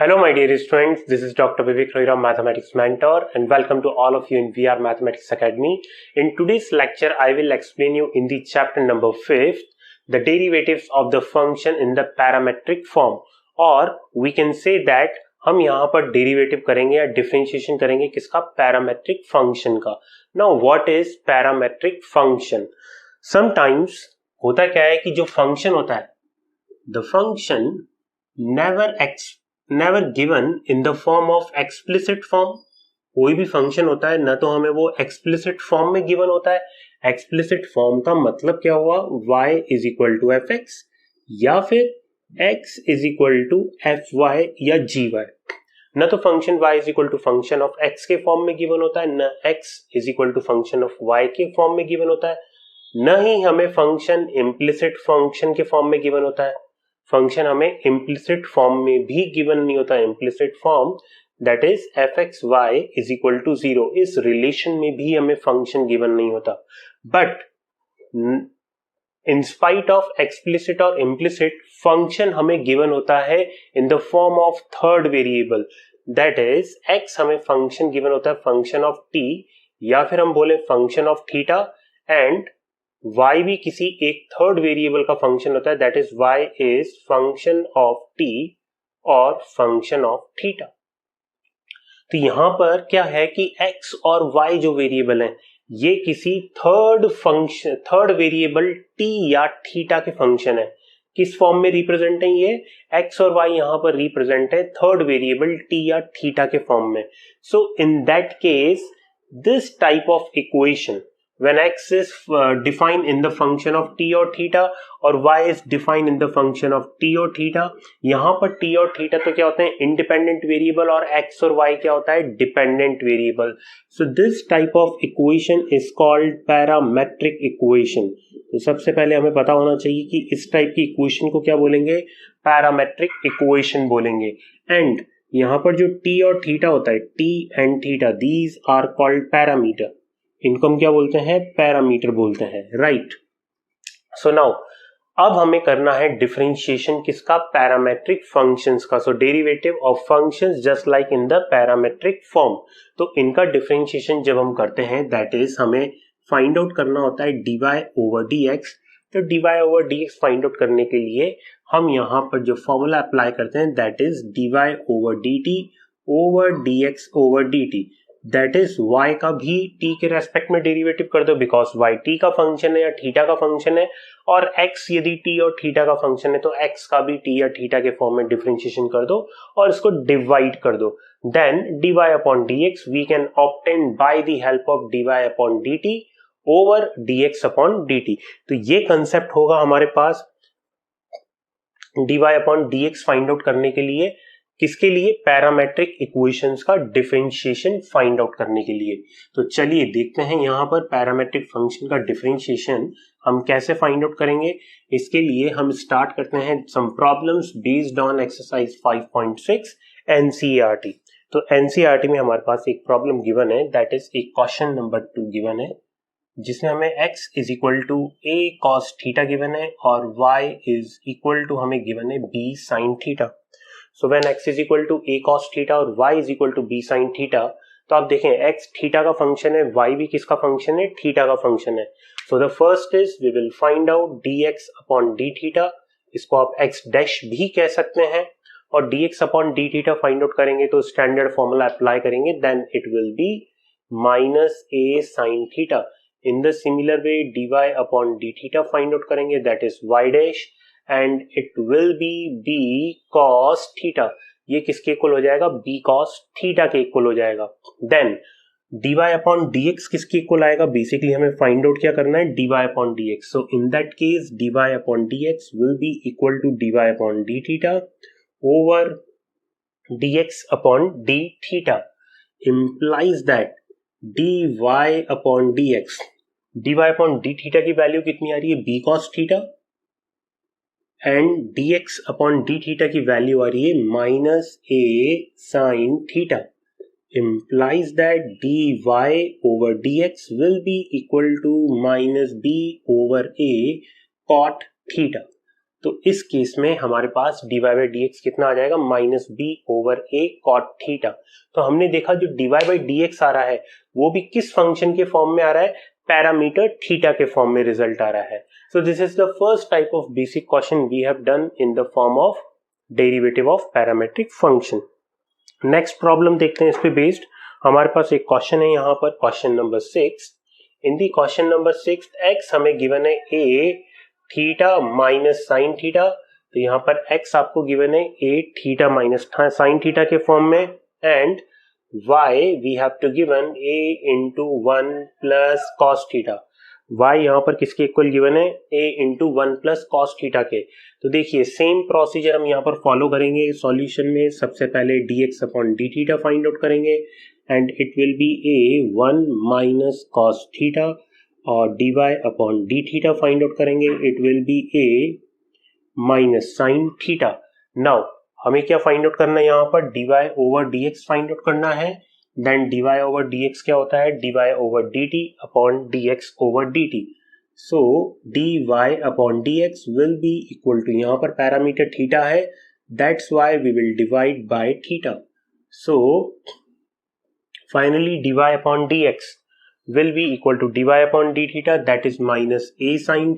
Hello my dear students, this is Dr. Vivek Rohira, Mathematics Mentor, and welcome to all of you in VR Mathematics Academy. In today's lecture, I will explain you in the chapter number 5, the derivatives of the function in the parametric form. और we can say that हम यहाँ पर derivative करेंगे या differentiation करेंगे किसका? Parametric function का. Now what is parametric function? Sometimes होता क्या है कि जो फंक्शन होता है, the function never given in the form of explicit form. कोई भी फंक्शन होता है ना तो हमें वो explicit form में given होता है. explicit form का मतलब क्या हुआ? y is equal to fx या फिर x is equal to fy या gy. न तो function y is equal to function of x के फॉर्म में गिवन होता है, न x is equal to function of y के फॉर्म में गिवन होता है, न ही हमें फंक्शन इम्प्लिसिट फंक्शन के फॉर्म में गिवन होता है. फंक्शन हमें इम्प्लिसिट फॉर्म में भी गिवन नहीं होता. Implicit form that is fxy is equal to 0. इस रिलेशन में भी हमें फंक्शन गिवन नहीं होता. But in spite of explicit और इम्प्लिसिट फंक्शन हमें गिवन होता है इन the form of third variable. That is x हमें फंक्शन गिवन होता है फंक्शन ऑफ t, या फिर हम बोले function of theta, and y भी किसी एक थर्ड वेरिएबल का फंक्शन होता है. That is y is function of t और फंक्शन ऑफ थीटा. तो यहां पर क्या है कि x और y जो वेरिएबल हैं ये किसी थर्ड वेरिएबल t या थीटा के फंक्शन है. किस फॉर्म में रिप्रेजेंट है ये? x और y यहां पर रिप्रेजेंट है थर्ड वेरिएबल t या थीटा के फॉर्म में. So in that case this type of equation when x is defined in the function of t or theta और y is defined in the function of t or theta, यहाँ पर t और theta तो क्या होते हैं? Independent variable, और x और y क्या होता है? Dependent variable. So this type of equation is called parametric equation. तो सबसे पहले हमें पता होना चाहिए कि इस टाइप की इक्वेशन को क्या बोलेंगे? पैरामेट्रिक इक्वेशन बोलेंगे. एंड यहाँ पर जो t और थीटा होता है, t and theta, these are called parameter. इनको हम क्या बोलते हैं? पैरामीटर बोलते हैं, राइट. सो नाउ अब हमें करना है डिफरेंशिएशन किसका? पैरामेट्रिक फंक्शंस का. So derivative of functions just like in the parametric form. तो इनका डिफरेंशिएशन जब हम करते हैं दैट इज हमें फाइंड आउट करना होता है dy ओवर dx. तो dy over dx find out करने के लिए हम यहाँ पर जो फॉर्मूला अप्लाई करते हैं that is dy over dt over dx over dt. That is y का भी t के रेस्पेक्ट में डेरिवेटिव कर दो, बिकॉज y t का फंक्शन है या थीटा का फंक्शन है, और x यदि t और थीटा का फंक्शन है तो x का भी t या थीटा के फॉर्म में डिफरेंशिएशन कर दो और इसको डिवाइड कर दो. Then dy upon dx we can obtain by the help of dy upon dt over dx upon dt. तो ये कंसेप्ट होगा हमारे पास dy upon dx find out करने के लिए. किसके लिए? पैरामेट्रिक इक्वेशंस का डिफरेंशिएशन फाइंड आउट करने के लिए. तो चलिए देखते हैं यहाँ पर पैरामेट्रिक फंक्शन का डिफरेंशिएशन हम कैसे फाइंड आउट करेंगे. इसके लिए हम स्टार्ट करते हैं some problems based on exercise 5.6 NCERT. तो एनसीईआरटी में हमारे पास एक प्रॉब्लम गिवन है, दैट इज एक क्वेश्चन नंबर 2 गिवन है, जिसमें हमें x is equal to a cos theta given है और y इज इक्वल टू हमें गिवन है b sin theta. So when x is equal to a cos theta और y is equal to b sin theta, तो आप देखें x theta का function है, y भी किसका फंक्शन है? थीटा का फंक्शन है. So the first is we will find out dx upon d theta. इसको आप x डैश भी कह सकते हैं, और dx upon d theta find out करेंगे तो स्टैंडर्ड फॉर्मूला अप्लाई करेंगे, then it will be minus a sin theta. In the similar way dy upon d theta find out करेंगे, that is y dash, and it will be b cos theta. ये किसके equal हो जाएगा? b cos theta के equal हो जाएगा. Then dy upon dx किसके equal आएगा? बेसिकली हमें फाइंड आउट क्या करना है? dy upon dx. So in that case dy upon dx will be equal to dy upon d theta over dx upon d theta. implies that dy upon dx, dy upon d theta की value कितनी आ रही है? b cos theta, and dx upon d theta की value आ रही है minus a sin theta. implies that dy over dx will be equal to minus b over a cot theta. तो इस केस में हमारे पास dy बाई डी एक्स कितना आ जाएगा, माइनस बी ओवर ए कॉट थीटा। तो हमने देखा जो dy बाई डी एक्स आ रहा है वो भी किस फंक्शन के फॉर्म में आ रहा है, पैरामीटर थीटा के फॉर्म में रिजल्ट आ रहा है। So this is the first type of basic question we have done in the form of derivative of parametric function. Next problem देखते हैं इस पे बेस्ड। हमारे पास एक क्वेश्चन है यहाँ पर, question number 6। In the question number 6 x हमें गिवन है a theta minus sine theta. तो यहाँ पर x आपको गिवन है a theta minus sine theta के फॉर्म में, and y we have to given a into 1 plus cos theta. y यहाँ पर किसके इक्वल गिवन है, a into 1 plus cos theta के। तो देखिए सेम प्रोसीजर हम यहाँ पर फॉलो करेंगे सॉल्यूशन में। सबसे पहले dx upon d theta find out करेंगे and it will be a 1 minus cos theta, और dy upon d theta find out करेंगे, it will be a minus sine theta. Now हमें क्या फाइंड आउट करना है, यहाँ पर dy over dx find out करना है। देन dy ओवर dx क्या होता है, dy over dt upon dx over dt। So dy upon dx will be equal to, यहाँ पर पैरामीटर थीटा है, that's why we will divide by theta. So finally dy upon dx will be equal to dy upon d theta, that is minus a sin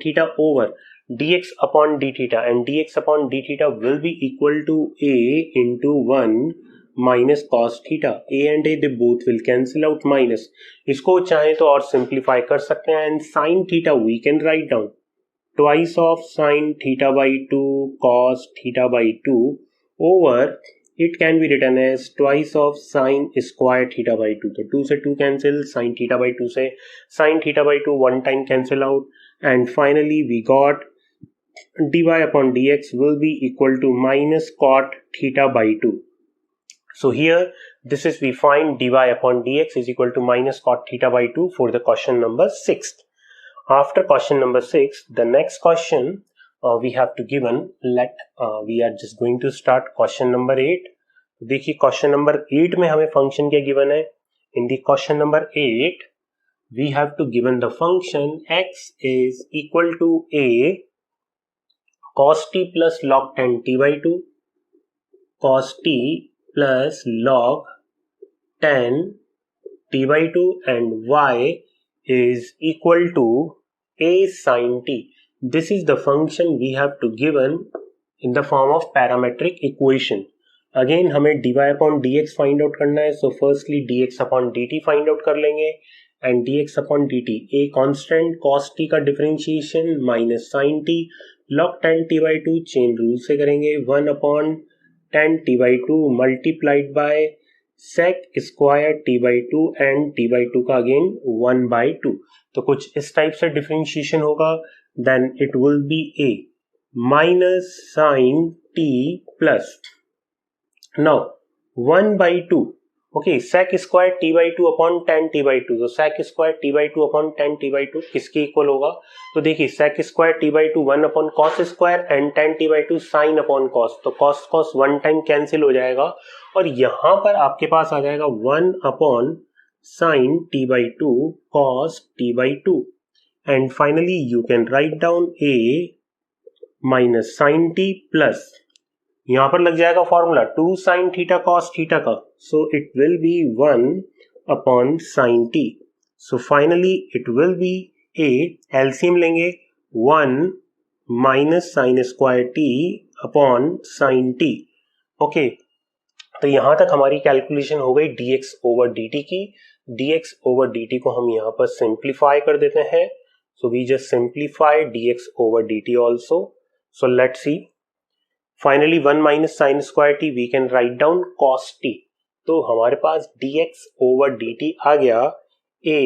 theta over dx upon d theta, and dx upon d theta will be equal to a into 1 minus cos theta। a and a they both will cancel out, minus इसको चाहे तो और simplify कर सकते हैं, and sin theta we can write down twice of sin theta by 2 cos theta by 2 over, it can be written as twice of sin square theta by 2। तो 2 से 2 cancel, sin theta by 2 से sin theta by 2 one time cancel out, and finally we got dy upon dx will be equal to minus cot theta by 2। So here this is we find dy upon dx is equal to minus cot theta by 2 for the question number 6. After question number 6, the next question we have to given, we are just going to start question number 8। देखिए question number 8 में हमें function क्या given है। In the question number 8 we have to given the function x is equal to a cos t plus log 10 t by 2, cos t plus log 10 t by 2, and y is equal to a sin t। This is the function we have to given in the form of parametric equation। Again हमें dy upon dx find out करना है। So firstly dx upon dt find out कर लेंगे, and dx upon dt a constant cos t का differentiation minus sin t log 10 t by 2 chain rule से करेंगे, 1 upon 10 t by 2 multiplied by sec square t by 2 and t by 2 का again 1 by 2। तो कुछ इस type से differentiation होगा, then it will be a minus sin t plus now 1 by 2, okay, sec square t by 2 upon 10 t by 2। तो sec square t by 2 upon 10 t by 2 किसके equal होगा, तो देखिए sec square t by 2 1 upon cos square and 10 t by 2 sin upon cos। तो cos one time cancel हो जाएगा, और यहां पर आपके पास आ जाएगा 1 upon sin t by 2 cos t by 2, and finally you can write down a minus sin t plus, यहां पर लग जाएगा formula 2 sin theta cos theta का, so it will be 1 upon sin t। So finally it will be a, LCM लेंगे 1 minus sine square t upon sin t। Okay, तो यहां तक हमारी कैलकुलेशन हो गई dx ओवर dt की। dx over dt को हम यहां पर सिंप्लीफाई कर देते हैं, so we just simplify dx over dt also. So let's see, finally 1 minus sine square T we can write down cos t। तो हमारे पास dx ओवर dt आ गया a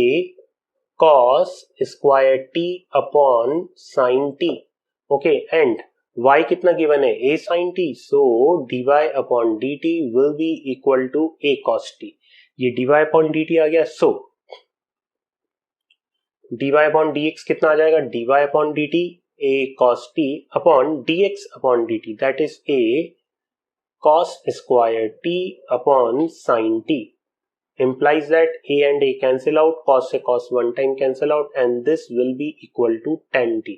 cos square t upon sin t। Okay, and y कितना गिवन है, a sin t, so dy upon dt will be equal to a cos t। ये dy upon dt आ गया, सो dy अपॉन dx कितना आ जाएगा, dy upon dt a cos t upon dx upon dt, that is a cos square t upon sin t, implies that a and a cancel out, cos से cos one time cancel out, and this will be equal to tan t.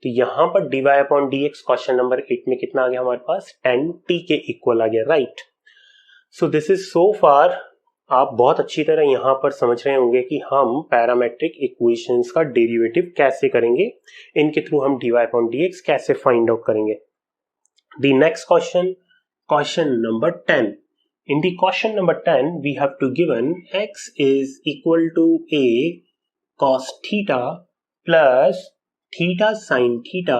तो यहाँ पर dy upon dx question number 8 में कितना आ गया हमारे पास, tan t के इक्वल आ गया, right. So this is so far. आप बहुत अच्छी तरह यहाँ पर समझ रहे होंगे कि हम पैरामेट्रिक इक्वेशंस का डेरिवेटिव कैसे करेंगे, इनके थ्रू हम dy upon dx कैसे फाइंड आउट करेंगे. The next question, question number 10. In the question number 10, we have to given x is equal to a cos theta plus theta sin theta,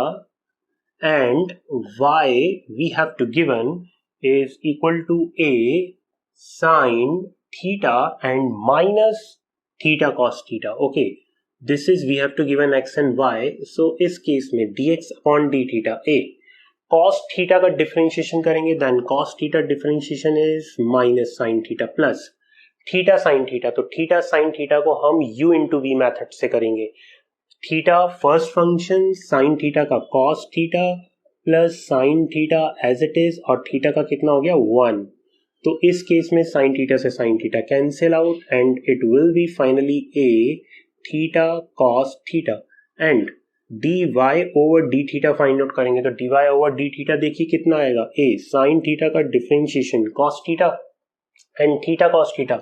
and y we have to given is equal to a sin theta and minus theta cos theta. Okay, this is we have to given x and y. So इस केस में dx upon d theta a cos theta का differentiation करेंगे, then cos theta differentiation is minus sin theta plus theta sin theta. तो theta sin theta को हम u into V method से करेंगे. Theta first function, sin theta का cos theta plus sin theta as it is, और theta का कितना हो गया 1. तो इस केस में sin थीटा से sin theta cancel out and it will B finally a theta cos theta, and dy over D theta find out करेंगे. तो dy ओवर डी थीटा देखिए कितना आएगा, a sin थीटा का differentiation cos theta and theta cos theta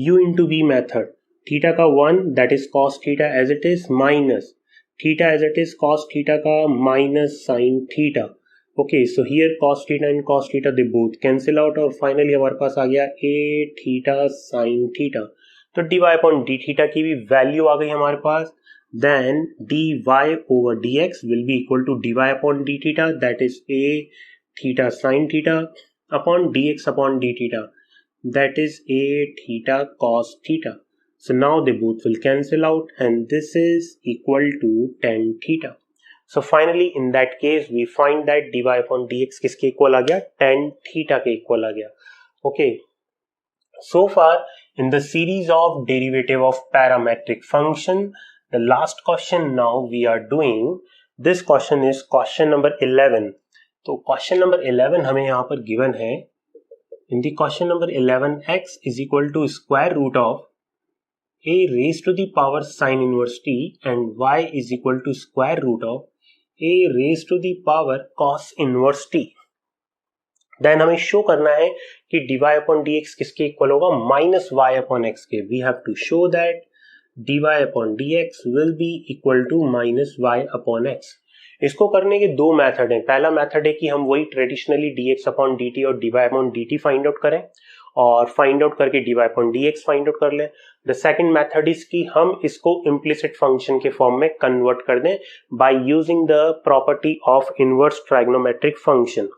u into v method, theta का 1 that is cos theta as it is minus theta as it is cos theta का minus sin theta. Okay, so here cos theta and cos theta they both cancel out, और finally हमारे पास आ गया a theta sin theta. तो dy upon d theta की भी value आ गई हमारे पास. Then dy over dx will be equal to dy upon d theta, that is a theta sin theta upon dx upon d theta, that is a theta cos theta. So now they both will cancel out and this is equal to tan theta. So finally in that case we find that dy upon dx किसके equal आ गया, tan theta के equal आ गया. Okay, so far in the series of derivative of parametric function, the last question now we are doing, this question is question number 11. तो question number 11 हमें यहाँ पर given है. In the question number 11, x is equal to square root of a raised to the power sin inverse t and y is equal to square root of a raised to the power cos inverse t. Then हमें show करना है कि dy upon dx किसके equal होगा, minus y upon x के. We have to show that dy upon dx will be equal to minus y upon x. इसको करने के दो मेथड हैं. पहला मेथड है कि हम वही ट्रेडिशनली dx upon dt और dy upon dt find out करें और फाइंड आउट करके dy upon dx find out कर लें. द सेकंड मेथड इज कि हम इसको इम्प्लिसिट फंक्शन के फॉर्म में कन्वर्ट कर दें by using the property of inverse trigonometric function.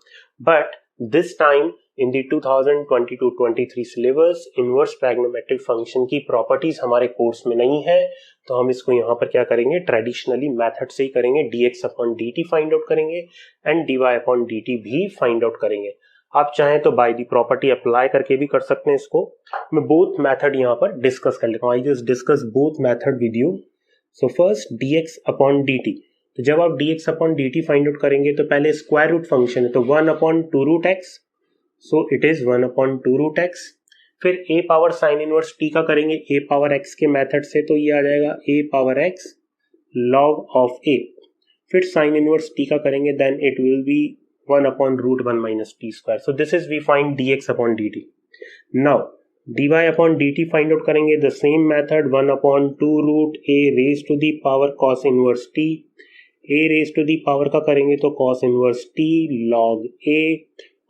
But this time in the 2022-23 syllabus inverse trigonometric function की प्रॉपर्टीज हमारे कोर्स में नहीं है, तो हम इसको यहाँ पर क्या करेंगे, ट्रेडिशनली मेथड से ही करेंगे. dx upon dt find out करेंगे एंड dy अपॉन dt भी फाइंड आउट करेंगे. आप चाहें तो बाय दी प्रॉपर्टी अप्लाई करके भी कर सकते हैं. इसको मैं बोथ मेथड यहाँ पर डिस्कस कर लेता हूँ. I just discuss both method with you. So first dx upon dt. तो जब आप dx upon dt find out करेंगे तो पहले स्क्वायर रूट फंक्शन है, तो 1 upon 2 root x, so it is 1 upon 2 root x. फिर a power sine inverse t का करेंगे a पावर x के मेथड से, तो ये आ जाएगा a power x log of a. फिर साइन इनवर्स t का करेंगे then it will be 1 upon root 1 minus T square. So this is we find dx upon dt. Now dy upon dt find out करेंगे the same method, 1 upon 2 root a raise to the power cos inverse t. a raise to the power का करेंगे तो cos inverse t log a,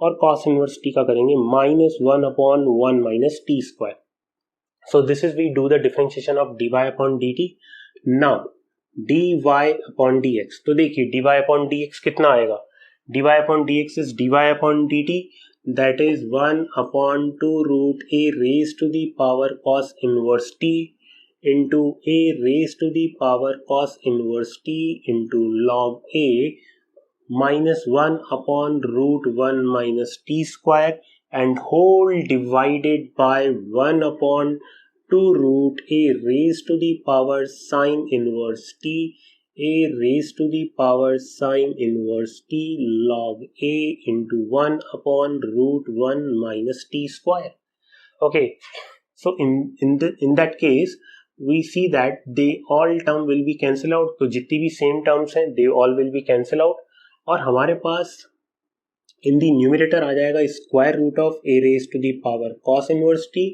और cos inverse t का करेंगे minus 1 upon 1 minus T square. So this is we do the differentiation of dy upon dt. Now dy upon dx, तो देखिए dy upon dx कितना आएगा, dy upon dx is dy upon dt, that is 1 upon 2 root a raise to the power cos inverse t into a raise to the power cos inverse t into log a minus 1 upon root 1 minus t square and whole divided by 1 upon 2 root a raised to the power sine inverse t, a raised to the power sine inverse t log a into 1 upon root 1 minus t square. Okay, So in that case we see that they all term will be cancel out. तो जितनी भी same terms हैं they all will be cancel out और हमारे पास in the numerator आ जाएगा square root of a raised to the power cos inverse t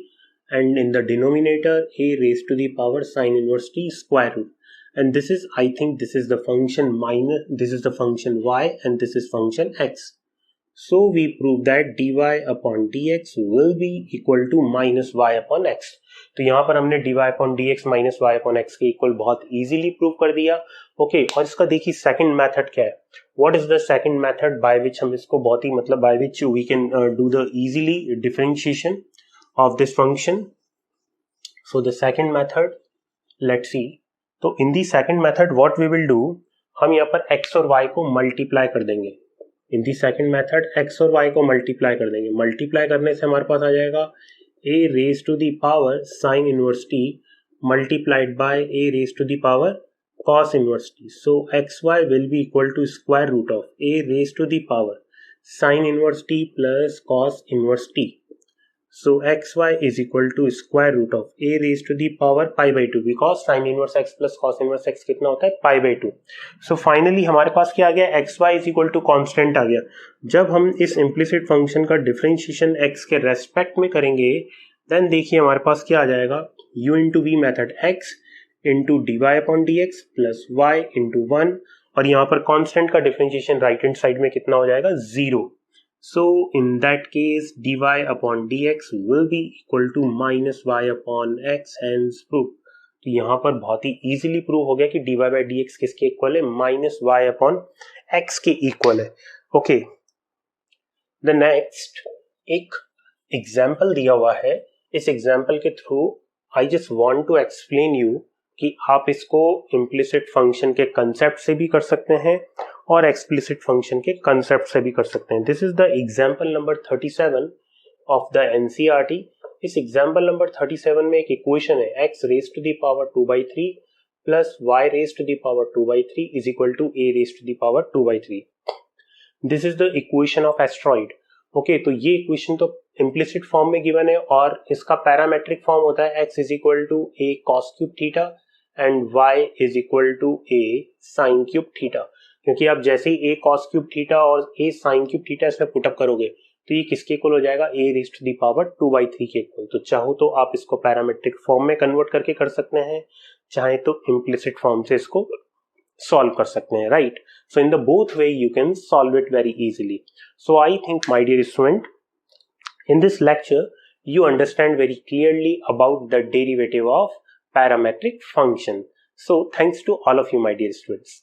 and in the denominator a raised to the power sin inverse t square root. And this is, I think this is the function minus, this is the function y and this is function x. So we prove that dy upon dx will be equal to minus y upon x. तो यहाँ पर हमने dy upon dx minus y upon x के equal बहुत easily prove कर दिया. Okay और इसका देखिए सेकंड मेथड क्या है. What is the second method by which हम इसको बहुत ही मतलब by which we can do the easily differentiation of this function. So the second method, let's see. तो in the second method what we will do, हम यहाँ पर x और y को multiply कर देंगे. In the second method x और y को multiply कर देंगे. Multiply करने से हमारे पास आ जाएगा a raised to the power sin inverse t multiplied by a raised to the power cos inverse t. So xy will be equal to square root of a raised to the power sin inverse t plus cos inverse t. So xy is equal to square root of a raised to the power pi by 2 because sin inverse x plus cos inverse x कितना होता है pi by 2. So finally हमारे पास क्या आ गया, xy is equal to constant आ गया. जब हम इस implicit function का differentiation x के respect में करेंगे then देखिए हमारे पास क्या आ जाएगा, u into v method x into dy upon dx plus y into 1 और यहाँ पर constant का differentiation right hand side में कितना हो जाएगा 0. So in that case dy upon dx will be equal to minus y upon x hence proof. तो यहाँ पर बहुत ही easily prove हो गया कि dy by dx किसके इक्वल है, minus y upon x के इक्वल है. Okay. The next एक एग्जाम्पल दिया हुआ है. इस एग्जाम्पल के through I just want to explain you कि आप इसको implicit function के कंसेप्ट से भी कर सकते हैं और एक्सप्लिसिट फंक्शन के कंसेप्ट से भी कर सकते हैं. This is the example number 37 of the NCERT. इस एग्जाम्पल नंबर 37 में एक इक्वेशन है x raise to the power 2/3 plus y raise to the power 2/3 is equal to a raise to the power 2/3. This is the equation of astroid. Okay तो ये equation तो implicit form में given है और इसका parametric form होता है x is equal to a cos cube theta and y is equal to a sin cube theta. क्योंकि आप जैसे ही a cos क्यूब थीटा और a sin क्यूब थीटा इसमें पुटअप करोगे तो ये किसके इक्वल हो जाएगा, a raise to the power 2/3 के इक्वल. तो चाहो तो आप इसको पैरामेट्रिक फॉर्म में कन्वर्ट करके कर सकते हैं, चाहे तो इम्प्लिसिट फॉर्म से इसको सॉल्व कर सकते हैं, right. So in the both way you can solve it very easily. So I think my dear student in this lecture you understand very clearly about the derivative of parametric function. So thanks to all of you my dear students.